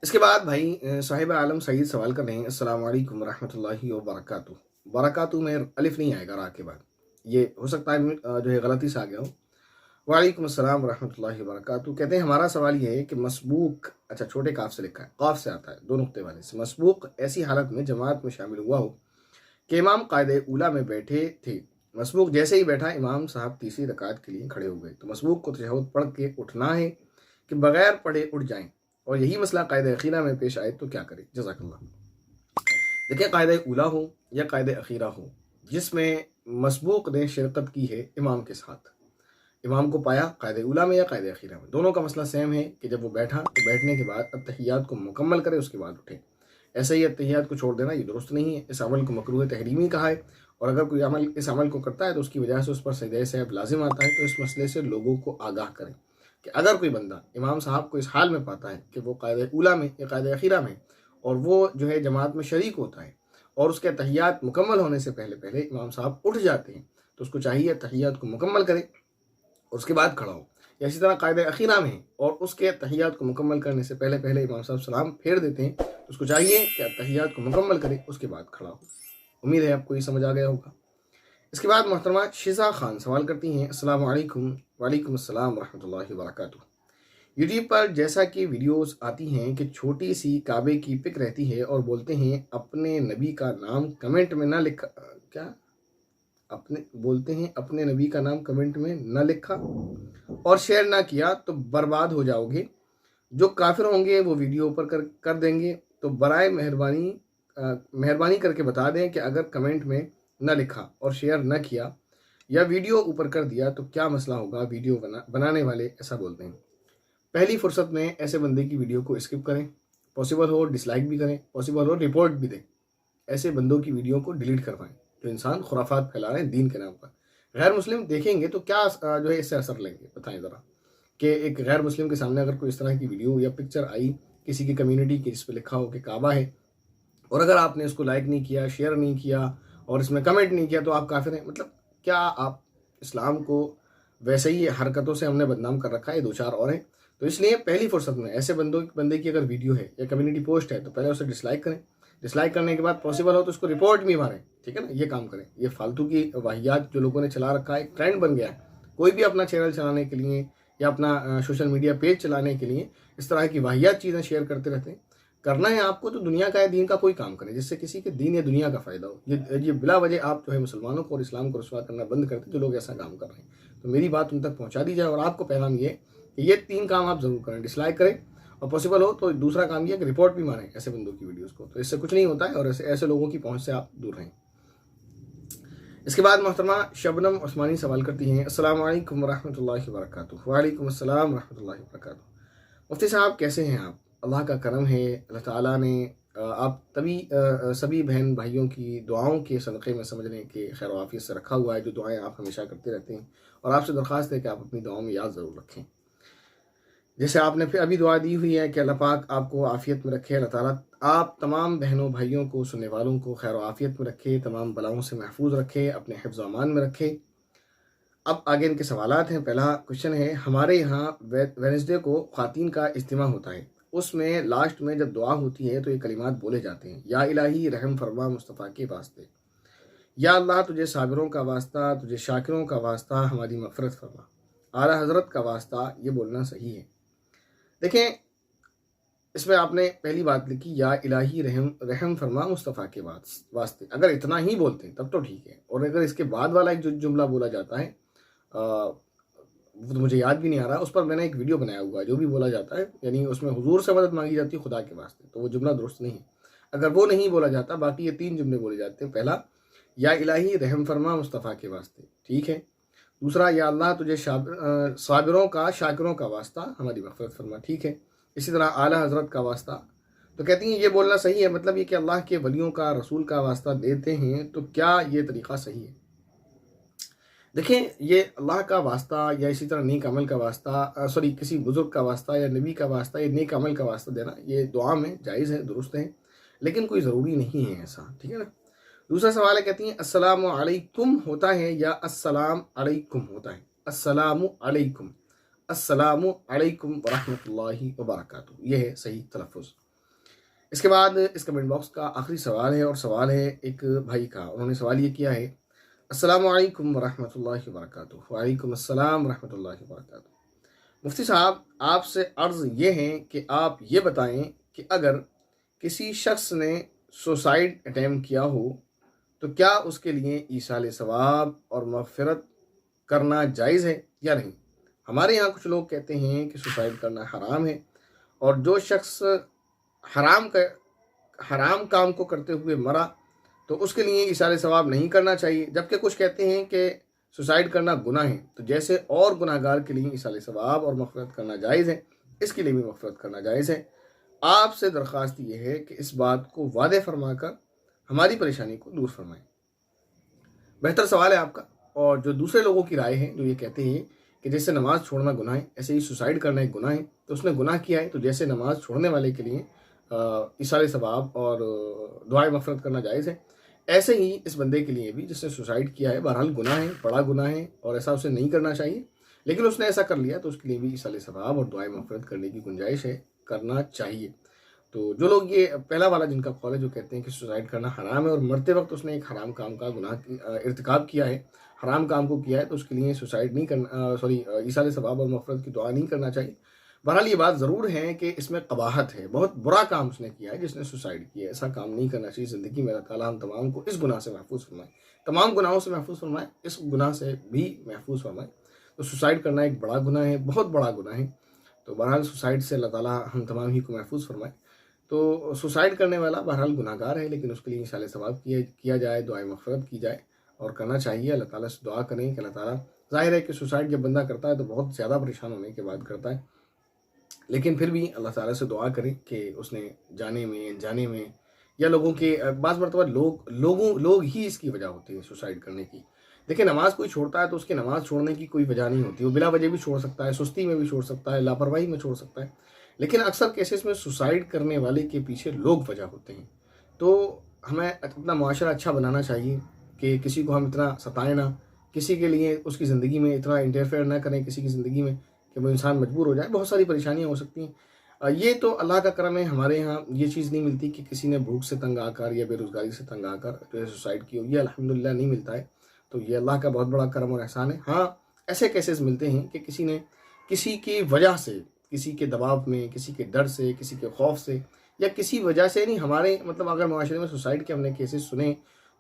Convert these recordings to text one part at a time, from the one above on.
اس کے بعد بھائی صاحب عالم سعید سوال کر رہے ہیں، السلام علیکم ورحمۃ اللہ وبرکاتہ۔ برکاتہ میں الف نہیں آئے گا را کے بعد، یہ ہو سکتا ہے جو ہے غلطی سے آ گیا ہو۔ وعلیکم السلام ورحمۃ اللہ وبرکاتہ۔ کہتے ہیں ہمارا سوال یہ ہے کہ مسبوق، اچھا چھوٹے کاف سے لکھا ہے، قاف سے آتا ہے، دو نقطے والے سے، مسبوق ایسی حالت میں جماعت میں شامل ہوا ہو کہ امام قاعدہ اولیٰ میں بیٹھے تھے، مسبوق جیسے ہی بیٹھا امام صاحب تیسری رکعت کے لیے کھڑے ہو گئے، تو مسبوق کو تشہد پڑھ کے اٹھنا ہے کہ بغیر پڑھے اٹھ جائیں، اور یہی مسئلہ قاعدہ اخیرہ میں پیش آئے تو کیا کرے؟ جزاک اللہ۔ دیکھیں قاعدہ اولیٰ ہو یا قاعدہ اخیرہ ہو، جس میں مسبوق نے شرکت کی ہے امام کے ساتھ، امام کو پایا قاعدہ اولیٰ میں یا قاعدہ اخیرہ میں، دونوں کا مسئلہ سیم ہے کہ جب وہ بیٹھا تو بیٹھنے کے بعد التحیات کو مکمل کرے، اس کے بعد اٹھے۔ ایسے ہی التحیات کو چھوڑ دینا یہ درست نہیں ہے، اس عمل کو مکروہ تحریمی کہا ہے، اور اگر کوئی عمل اس عمل کو کرتا ہے تو اس کی وجہ سے اس پر سجدہ سہو لازم آتا ہے، تو اس مسئلے سے لوگوں کو آگاہ کریں کہ اگر کوئی بندہ امام صاحب کو اس حال میں پاتا ہے کہ وہ قاعدہ اولیٰ میں یا قاعدہ اخیرہ میں، اور وہ جو ہے جماعت میں شریک ہوتا ہے، اور اس کے تحیات مکمل ہونے سے پہلے پہلے امام صاحب اٹھ جاتے ہیں، تو اس کو چاہیے تحیات کو مکمل کرے اور اس کے بعد کھڑا ہو، یا اسی طرح قاعدہ اخیرہ میں ہے اور اس کے تحیات کو مکمل کرنے سے پہلے پہلے امام صاحب سلام پھیر دیتے ہیں، تو اس کو چاہیے کہ تحیات کو مکمل کرے، اس کے بعد کھڑا ہو۔ امید ہے آپ کو یہ سمجھ آ گیا ہوگا۔ اس کے بعد محترمہ شزا خان سوال کرتی ہیں، السلام علیکم۔ وعلیکم السلام ورحمۃ اللہ وبرکاتہ۔ یوٹیوب پر جیسا کہ ویڈیوز آتی ہیں کہ چھوٹی سی کعبے کی پک رہتی ہے اور بولتے ہیں اپنے نبی کا نام کمنٹ میں نہ لکھا، کیا بولتے ہیں اپنے نبی کا نام کمنٹ میں نہ لکھا اور شیئر نہ کیا تو برباد ہو جاؤ گے، جو کافر ہوں گے وہ ویڈیو اوپر کر دیں گے، تو برائے مہربانی کر کے بتا دیں کہ اگر کمنٹ میں نہ لکھا اور شیئر نہ کیا یا ویڈیو اوپر کر دیا تو کیا مسئلہ ہوگا؟ ویڈیو بنانے والے ایسا بولتے ہیں۔ پہلی فرصت میں ایسے بندے کی ویڈیو کو اسکپ کریں، پاسبل ہو ڈس لائک بھی کریں، پاسبل ہو رپورٹ بھی دیں، ایسے بندوں کی ویڈیو کو ڈیلیٹ کروائیں جو انسان خرافات پھیلا رہے ہیں دین کے نام پر۔ غیر مسلم دیکھیں گے تو کیا جو ہے اس سے اثر لیں گے؟ بتائیں ذرا کہ ایک غیر مسلم کے سامنے اگر کوئی اس طرح کی ویڈیو یا پکچر آئی کسی کی کمیونٹی کی جس پہ لکھا ہو کہ کعبہ ہے، اور اگر آپ نے اس کو لائک نہیں کیا، شیئر نہیں کیا اور اس میں کمنٹ نہیں کیا تو آپ کافر ہیں؟ مطلب کیا آپ اسلام کو ویسے ہی حرکتوں سے ہم نے بدنام کر رکھا ہے، دو چار اور ہیں۔ تو اس لیے پہلی فرصت میں ایسے بندے کی اگر ویڈیو ہے یا کمیونٹی پوسٹ ہے تو پہلے اسے ڈس لائک کریں، ڈس لائک کرنے کے بعد پاسبل ہو تو اس کو رپورٹ بھی ماریں، ٹھیک ہے نا؟ یہ کام کریں۔ یہ فالتو کی واہیات جو لوگوں نے چلا رکھا ہے، ایک ٹرینڈ بن گیا ہے، کوئی بھی اپنا چینل چلانے کے لیے یا اپنا سوشل میڈیا پیج چلانے کے لیے اس طرح کی واہیات چیزیں شیئر کرتے رہتے ہیں۔ کرنا ہے آپ کو تو دنیا کا یا دین کا کوئی کام کریں جس سے کسی کے دین یا دنیا کا فائدہ ہو۔ یہ بلا وجہ آپ جو ہے مسلمانوں کو اور اسلام کو رسوا کرنا بند کرتے جو لوگ ایسا کام کر رہے ہیں، تو میری بات ان تک پہنچا دی جائے، اور آپ کو پیغام یہ ہے کہ یہ تین کام آپ ضرور کریں، ڈس لائک کریں، اور پاسبل ہو تو دوسرا کام یہ ہے کہ رپورٹ بھی ماریں ایسے بندوں کی ویڈیوز کو، تو اس سے کچھ نہیں ہوتا ہے اور ایسے لوگوں کی پہنچ سے آپ دور رہیں۔ اس کے بعد محترمہ شبنم عثمانی سوال کرتی ہیں، السلام علیکم ورحمۃ اللہ وبرکاتہ۔ وعلیکم السلام ورحمۃ اللہ وبرکاتہ۔ مفتی صاحب کیسے ہیں آپ؟ اللہ کا کرم ہے، اللہ تعالیٰ نے آپ سبھی بہن بھائیوں کی دعاؤں کے صدقے میں سمجھنے کے خیر و عافیت سے رکھا ہوا ہے، جو دعائیں آپ ہمیشہ کرتے رہتے ہیں، اور آپ سے درخواست ہے کہ آپ اپنی دعاؤں میں یاد ضرور رکھیں۔ جیسے آپ نے پھر ابھی دعا دی ہوئی ہے کہ اللہ پاک آپ کو عافیت میں رکھے، اللہ تعالیٰ آپ تمام بہنوں بھائیوں کو، سننے والوں کو خیر و عافیت میں رکھے، تمام بلاؤں سے محفوظ رکھے، اپنے حفظ و امان میں رکھے۔ اب آگے ان کے سوالات ہیں۔ پہلا کوشچن ہے، ہمارے یہاں وینسڈے کو خواتین کا اجتماع ہوتا ہے، اس میں لاسٹ میں جب دعا ہوتی ہے تو یہ کلمات بولے جاتے ہیں، یا الہی رحم فرما مصطفیٰ کے واسطے، یا اللہ تجھے صابروں کا واسطہ، تجھے شاکروں کا واسطہ، ہماری مغفرت فرما، اعلیٰ حضرت کا واسطہ، یہ بولنا صحیح ہے؟ دیکھیں اس میں آپ نے پہلی بات لکھی یا الہی رحم فرما مصطفیٰ کے واسطے، اگر اتنا ہی بولتے ہیں تب تو ٹھیک ہے، اور اگر اس کے بعد والا ایک جو جملہ بولا جاتا ہے وہ تو مجھے یاد بھی نہیں آ رہا، اس پر میں نے ایک ویڈیو بنایا ہوا ہے، جو بھی بولا جاتا ہے یعنی اس میں حضور سے مدد مانگی جاتی ہے خدا کے واسطے، تو وہ جملہ درست نہیں ہے۔ اگر وہ نہیں بولا جاتا، باقی یہ تین جملے بولے جاتے ہیں۔ پہلا، یا الہی رحم فرما مصطفیٰ کے واسطے، ٹھیک ہے۔ دوسرا، یا اللہ تجھے صابروں کا شاکروں کا واسطہ، ہماری مغفرت فرما، ٹھیک ہے۔ اسی طرح اعلیٰ حضرت کا واسطہ، تو کہتی ہیں یہ بولنا صحیح ہے، مطلب یہ کہ اللہ کے ولیوں کا، رسول کا واسطہ دیتے ہیں، تو کیا یہ طریقہ صحیح ہے؟ دیکھیں یہ اللہ کا واسطہ یا اسی طرح نیک عمل کا واسطہ، کسی بزرگ کا واسطہ یا نبی کا واسطہ یا نیک عمل کا واسطہ دینا، یہ دعا میں جائز ہے، درست ہے، لیکن کوئی ضروری نہیں ہے ایسا، ٹھیک ہے نا۔ دوسرا سوال ہے، کہتی ہیں السلام علیکم ہوتا ہے یا السلام علیکم ہوتا ہے؟ السلام علیکم، السلام علیکم ورحمۃ اللہ وبرکاتہ، یہ ہے صحیح تلفظ۔ اس کے بعد اس کمنٹ باکس کا آخری سوال ہے، اور سوال ہے ایک بھائی کا۔ انہوں نے سوال یہ کیا ہے: السلام علیکم ورحمۃ اللہ وبرکاتہ۔ وعلیکم السلام ورحمۃ اللہ وبرکاتہ۔ مفتی صاحب، آپ سے عرض یہ ہے کہ آپ یہ بتائیں کہ اگر کسی شخص نے سوسائڈ اٹیمپٹ کیا ہو تو کیا اس کے لیے ایصال ثواب اور مغفرت کرنا جائز ہے یا نہیں؟ ہمارے یہاں کچھ لوگ کہتے ہیں کہ سوسائڈ کرنا حرام ہے، اور جو شخص حرام کام کو کرتے ہوئے مرا تو اس کے لیے ایصال ثواب نہیں کرنا چاہیے، جبکہ کچھ کہتے ہیں کہ سوسائڈ کرنا گناہ ہے، تو جیسے اور گناہ گار کے لیے ایصال ثواب اور مغفرت کرنا جائز ہے، اس کے لیے بھی مغفرت کرنا جائز ہے۔ آپ سے درخواست یہ ہے کہ اس بات کو واضح فرما کر ہماری پریشانی کو دور فرمائیں۔ بہتر سوال ہے آپ کا، اور جو دوسرے لوگوں کی رائے ہے جو یہ کہتے ہیں کہ جیسے نماز چھوڑنا گناہ ہے ایسے ہی سوسائڈ کرنا ایک گناہ ہے، تو اس نے گناہ کیا ہے، تو جیسے نماز چھوڑنے والے کے لیے ایصال ثواب اور دعائے مغفرت کرنا جائز ہے، ایسے ہی اس بندے کے لیے بھی جس نے سوسائڈ کیا ہے بہرحال گناہ ہے، بڑا گناہ ہے، اور ایسا اسے نہیں کرنا چاہیے، لیکن اس نے ایسا کر لیا تو اس کے لیے بھی ایصال ثواب اور دعائے مغفرت کرنے کی گنجائش ہے، کرنا چاہیے۔ تو جو لوگ یہ پہلا والا جن کا قول ہے جو کہتے ہیں کہ سوسائڈ کرنا حرام ہے اور مرتے وقت اس نے ایک حرام کام کا گناہ ارتکاب کیا ہے، حرام کام کو کیا ہے، تو اس کے لیے سوسائڈ نہیں کرنا ایصال ثواب اور مغفرت کی دعا نہیں کرنا چاہیے۔ بہرحال یہ بات ضرور ہے کہ اس میں قباحت ہے، بہت برا کام اس نے کیا ہے جس نے سوسائڈ کیا ہے، ایسا کام نہیں کرنا چاہیے زندگی میں۔ اللہ تعالیٰ ہم تمام کو اس گناہ سے محفوظ فرمائے، تمام گناہوں سے محفوظ فرمائے، اس گناہ سے بھی محفوظ فرمائے۔ تو سوسائڈ کرنا ایک بڑا گناہ ہے، بہت بڑا گناہ ہے، تو بہرحال سوسائڈ سے اللہ تعالیٰ ہم تمام ہی کو محفوظ فرمائے۔ تو سوسائڈ کرنے والا بہرحال گناہ گار ہے، لیکن اس کے لیے ایصال ثواب کیا جائے، دعائے مغفرت کی جائے، اور کرنا چاہیے۔ اللہ تعالیٰ سے دعا کریں کہ اللہ تعالیٰ، ظاہر ہے کہ سوسائڈ جب بندہ کرتا ہے تو بہت زیادہ پریشان ہونے کے بعد کرتا ہے، لیکن پھر بھی اللہ تعالیٰ سے دعا کریں کہ اس نے جانے میں انجانے میں یا لوگوں کے بعض مرتبہ لوگ ہی اس کی وجہ ہوتی ہے سوسائڈ کرنے کی۔ دیکھیں، نماز کوئی چھوڑتا ہے تو اس کی نماز چھوڑنے کی کوئی وجہ نہیں ہوتی، وہ بلا وجہ بھی چھوڑ سکتا ہے، سستی میں بھی چھوڑ سکتا ہے، لاپرواہی میں چھوڑ سکتا ہے، لیکن اکثر کیسز میں سوسائڈ کرنے والے کے پیچھے لوگ وجہ ہوتے ہیں۔ تو ہمیں اپنا معاشرہ اچھا بنانا چاہیے کہ کسی کو ہم اتنا ستائیں نہ، کسی کے لیے اس کی زندگی میں اتنا انٹرفیئر نہ کریں کسی کی زندگی میں کہ وہ انسان مجبور ہو جائے۔ بہت ساری پریشانیاں ہو سکتی ہیں، یہ تو اللہ کا کرم ہے۔ ہمارے ہاں یہ چیز نہیں ملتی کہ کسی نے بھوک سے تنگ آ کر یا بے روزگاری سے تنگ آ کر جو ہے سوسائڈ کی ہو، یہ الحمدللہ نہیں ملتا ہے، تو یہ اللہ کا بہت بڑا کرم اور احسان ہے۔ ہاں، ایسے کیسز ملتے ہیں کہ کسی نے کسی کی وجہ سے، کسی کے دباؤ میں، کسی کے ڈر سے، کسی کے خوف سے، یا کسی وجہ سے نہیں، ہمارے مطلب اگر معاشرے میں سوسائڈ کے ہم نے کیسز سنے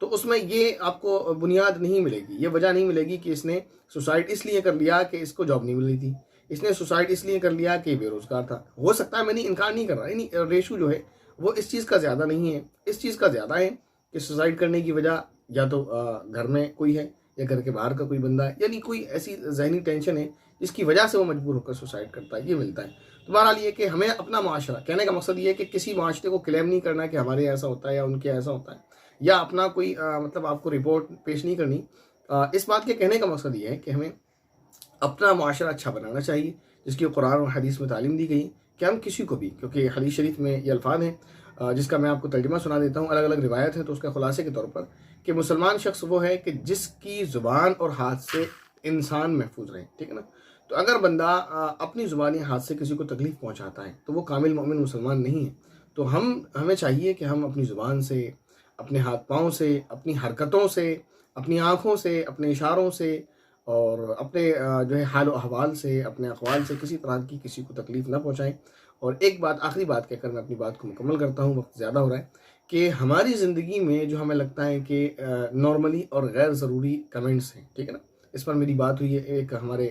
تو اس میں یہ آپ کو بنیاد نہیں ملے گی، یہ وجہ نہیں ملے گی کہ اس نے سوسائڈ اس لیے کر لیا کہ اس کو جاب نہیں مل رہی تھی، اس نے سوسائڈ اس لیے کر لیا کہ بے روزگار تھا۔ ہو سکتا ہے، میں نہیں انکار نہیں کر رہا، یعنی ریشو جو ہے وہ اس چیز کا زیادہ نہیں ہے، اس چیز کا زیادہ ہے کہ سوسائڈ کرنے کی وجہ یا تو گھر میں کوئی ہے یا گھر کے باہر کا کوئی بندہ ہے، یعنی کوئی ایسی ذہنی ٹینشن ہے جس کی وجہ سے وہ مجبور ہو کر سوسائڈ کرتا ہے، یہ ملتا ہے۔ تو بہرحال یہ کہ ہمیں اپنا معاشرہ، کہنے کا مقصد یہ ہے کہ کسی معاشرے کو کلیم نہیں کرنا کہ ہمارے ایسا ہوتا ہے یا ان کے ایسا ہوتا ہے، یا اپنا کوئی مطلب آپ کو رپورٹ پیش نہیں کرنی۔ اس بات کے کہنے کا مقصد یہ ہے کہ ہمیں اپنا معاشرہ اچھا بنانا چاہیے، جس کی قرآن اور حدیث میں تعلیم دی گئی کہ ہم کسی کو بھی، کیونکہ حدیث شریف میں یہ الفاظ ہیں جس کا میں آپ کو ترجمہ سنا دیتا ہوں، الگ الگ روایت ہے، تو اس کے خلاصے کے طور پر کہ مسلمان شخص وہ ہے کہ جس کی زبان اور ہاتھ سے انسان محفوظ رہے، ٹھیک ہے نا؟ تو اگر بندہ اپنی زبانی ہاتھ سے کسی کو تکلیف پہنچاتا ہے تو وہ کامل مومن مسلمان نہیں ہے۔ تو ہمیں چاہیے کہ ہم اپنی زبان سے، اپنے ہاتھ پاؤں سے، اپنی حرکتوں سے، اپنی آنکھوں سے، اپنے اشاروں سے، اور اپنے جو ہے حال و احوال سے، اپنے اقوال سے کسی طرح کی کسی کو تکلیف نہ پہنچائیں۔ اور ایک بات، آخری بات کہہ کر میں اپنی بات کو مکمل کرتا ہوں، وقت زیادہ ہو رہا ہے، کہ ہماری زندگی میں جو ہمیں لگتا ہے کہ نارملی اور غیر ضروری کمنٹس ہیں، ٹھیک ہے نا؟ اس پر میری بات ہوئی ہے ایک ہمارے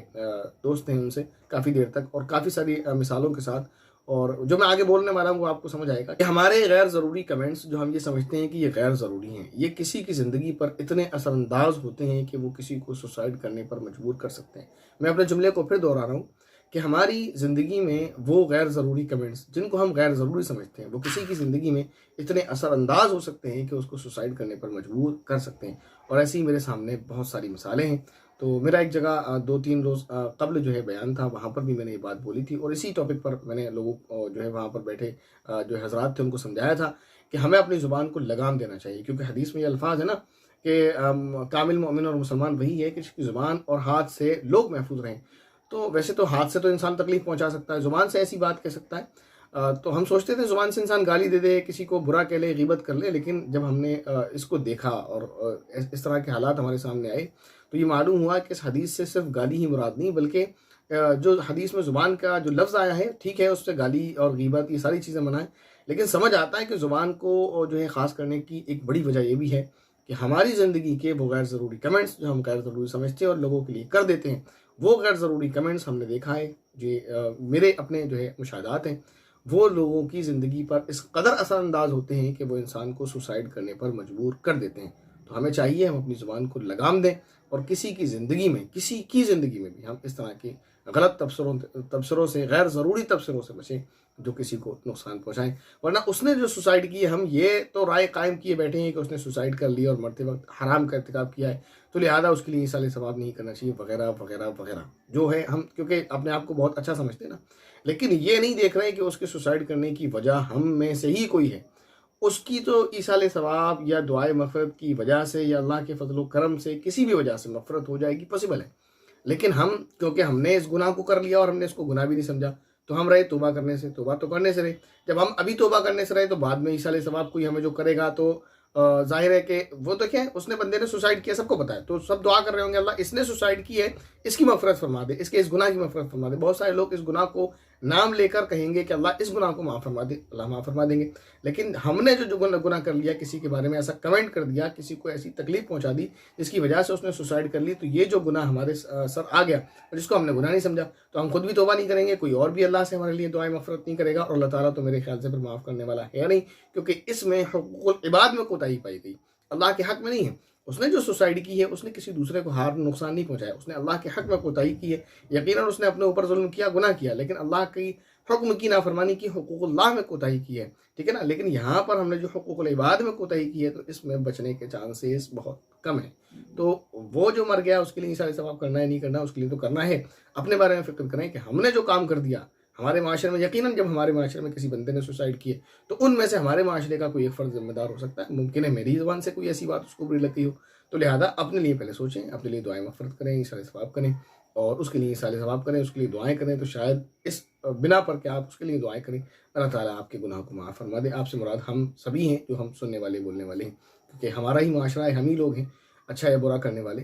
دوست ہیں، ان سے کافی دیر تک اور کافی ساری مثالوں کے ساتھ، اور جو میں آگے بولنے والا ہوں وہ آپ کو سمجھ آئے گا کہ ہمارے غیر ضروری کمنٹس جو ہم یہ سمجھتے ہیں کہ یہ غیر ضروری ہیں، یہ کسی کی زندگی پر اتنے اثر انداز ہوتے ہیں کہ وہ کسی کو سوسائڈ کرنے پر مجبور کر سکتے ہیں۔ میں اپنے جملے کو پھر دوہرا رہا ہوں کہ ہماری زندگی میں وہ غیر ضروری کمنٹس جن کو ہم غیر ضروری سمجھتے ہیں، وہ کسی کی زندگی میں اتنے اثر انداز ہو سکتے ہیں کہ اس کو سوسائڈ کرنے پر مجبور کر سکتے ہیں، اور ایسی ہی میرے سامنے بہت ساری مثالیں ہیں۔ تو میرا ایک جگہ 2-3 روز قبل جو ہے بیان تھا، وہاں پر بھی میں نے یہ بات بولی تھی، اور اسی ٹاپک پر میں نے لوگوں کو جو ہے وہاں پر بیٹھے جو حضرات تھے ان کو سمجھایا تھا کہ ہمیں اپنی زبان کو لگام دینا چاہیے، کیونکہ حدیث میں یہ الفاظ ہے نا کہ کامل مومن اور مسلمان وہی ہے کہ جس کی زبان اور ہاتھ سے لوگ محفوظ رہیں۔ تو ویسے تو ہاتھ سے تو انسان تکلیف پہنچا سکتا ہے، زبان سے ایسی بات کہہ سکتا ہے، تو ہم سوچتے تھے زبان سے انسان گالی دے دے، کسی کو برا کہہ لے، غیبت کر لے، لیکن جب ہم نے اس کو دیکھا اور اس طرح کے حالات ہمارے سامنے آئے تو یہ معلوم ہوا کہ اس حدیث سے صرف گالی ہی مراد نہیں، بلکہ جو حدیث میں زبان کا جو لفظ آیا ہے ٹھیک ہے، اس سے گالی اور غیبت یہ ساری چیزیں منع ہیں، لیکن سمجھ آتا ہے کہ زبان کو جو ہے خاص کرنے کی ایک بڑی وجہ یہ بھی ہے کہ ہماری زندگی کے وہ غیر ضروری کمنٹس جو ہم غیر ضروری سمجھتے ہیں اور لوگوں کے لیے کر دیتے ہیں، وہ غیر ضروری کمنٹس ہم نے دیکھا ہے جو میرے اپنے جو ہے مشاہدات ہیں، وہ لوگوں کی زندگی پر اس قدر اثر انداز ہوتے ہیں کہ وہ انسان کو سوسائڈ کرنے پر مجبور کر دیتے ہیں۔ تو ہمیں چاہیے ہم اپنی زبان کو لگام دیں اور کسی کی زندگی میں بھی ہم اس طرح کے غلط تبصروں سے، غیر ضروری تبصروں سے بچیں جو کسی کو نقصان پہنچائیں، ورنہ اس نے جو سوسائڈ کی ہے، ہم یہ تو رائے قائم کیے بیٹھے ہیں کہ اس نے سوسائڈ کر لی اور مرتے وقت حرام کا ارتکاب کیا ہے تو لہذا اس کے لیے ایصال ثواب نہیں کرنا چاہیے، وغیرہ وغیرہ وغیرہ جو ہے، ہم کیونکہ اپنے آپ کو بہت اچھا سمجھتے ہیں نا، لیکن یہ نہیں دیکھ رہے کہ اس کے سوسائڈ کرنے کی وجہ ہم میں سے ہی کوئی ہے، اس کی تو ایصال ثواب یا دعائے مغفرت کی وجہ سے یا اللہ کے فضل و کرم سے کسی بھی وجہ سے مغفرت ہو جائے گی، پاسبل ہے، لیکن کیونکہ ہم نے اس گناہ کو کر لیا اور ہم نے اس کو گناہ بھی نہیں سمجھا تو ہم رہے توبہ کرنے سے، توبہ تو کرنے سے رہے، جب ہم ابھی توبہ کرنے سے رہے تو بعد میں ایصال ثواب کوئی ہمیں جو کرے گا تو ظاہر ہے کہ وہ تو کیا ہے، اس نے بندے نے سوسائڈ کیا، سب کو پتا ہے، تو سب دعا کر رہے ہوں گے اللہ اس نے سوسائڈ کی ہے، اس کی مغفرت فرما دے، اس کے اس گناہ کی مغفرت فرما دے۔ بہت سارے لوگ اس گناہ کو نام لے کر کہیں گے کہ اللہ اس گناہ کو معاف فرما دے، اللہ معاف فرما دیں گے، لیکن ہم نے جو گناہ کر لیا، کسی کے بارے میں ایسا کمنٹ کر دیا، کسی کو ایسی تکلیف پہنچا دی جس کی وجہ سے اس نے سوسائڈ کر لی، تو یہ جو گناہ ہمارے سر آ گیا اور جس کو ہم نے گناہ نہیں سمجھا، تو ہم خود بھی توبہ نہیں کریں گے، کوئی اور بھی اللہ سے ہمارے لیے دعائیں مغفرت نہیں کرے گا، اور اللہ تعالیٰ تو میرے خیال سے پھر معاف کرنے والا ہے نہیں، کیونکہ اس میں حقوق العباد میں کوتاہی پائی گئی، اللہ کے حق میں نہیں ہے۔ اس نے جو سوسائڈ کی ہے اس نے کسی دوسرے کو ہار نقصان نہیں پہنچایا، اس نے اللہ کے حق میں کوتاہی کی ہے، یقیناً اس نے اپنے اوپر ظلم کیا، گناہ کیا، لیکن اللہ کی حکم کی نافرمانی کی، حقوق اللہ میں کوتاہی کی ہے، ٹھیک ہے نا، لیکن یہاں پر ہم نے جو حقوق العباد میں کوتاہی کی ہے تو اس میں بچنے کے چانسز بہت کم ہیں، تو وہ جو مر گیا اس کے لیے سارے ثواب کرنا ہے نہیں کرنا، اس کے لیے تو کرنا ہے، اپنے بارے میں فکر کریں کہ ہم نے جو کام کر دیا ہمارے معاشرے میں، یقیناً جب ہمارے معاشرے میں کسی بندے نے سوسائڈ کی ہے تو ان میں سے ہمارے معاشرے کا کوئی ایک فرد ذمہ دار ہو سکتا ہے، ممکن ہے میری زبان سے کوئی ایسی بات اس کو بری لگی ہو، تو لہذا اپنے لیے پہلے سوچیں، اپنے لیے دعائیں مغفرت کریں، ایصال ثواب کریں، اور اس کے لیے ایصال ثواب کریں، اس کے لیے دعائیں کریں، تو شاید اس بنا پر کہ آپ اس کے لیے دعائیں کریں اللہ تعالیٰ آپ کے گناہ کو معاف فرما دے۔ آپ سے مراد ہم سبھی ہیں جو ہم سننے والے بولنے والے ہیں، کیونکہ ہمارا ہی معاشرہ ہے، ہم ہی لوگ ہیں اچھا یا برا کرنے والے،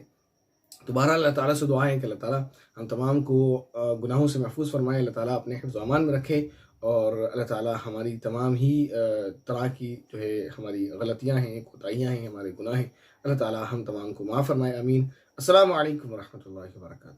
تو بہرحال اللہ تعالیٰ سے دعا ہے کہ اللہ تعالیٰ ہم تمام کو گناہوں سے محفوظ فرمائے، اللہ تعالیٰ اپنے حفظ و امان میں رکھے، اور اللہ تعالیٰ ہماری تمام ہی طرح کی جو ہے ہماری غلطیاں ہیں، کوتاہیاں ہیں، ہمارے گناہ ہیں، اللہ تعالیٰ ہم تمام کو معاف فرمائے، آمین۔ السلام علیکم ورحمۃ اللہ وبرکاتہ۔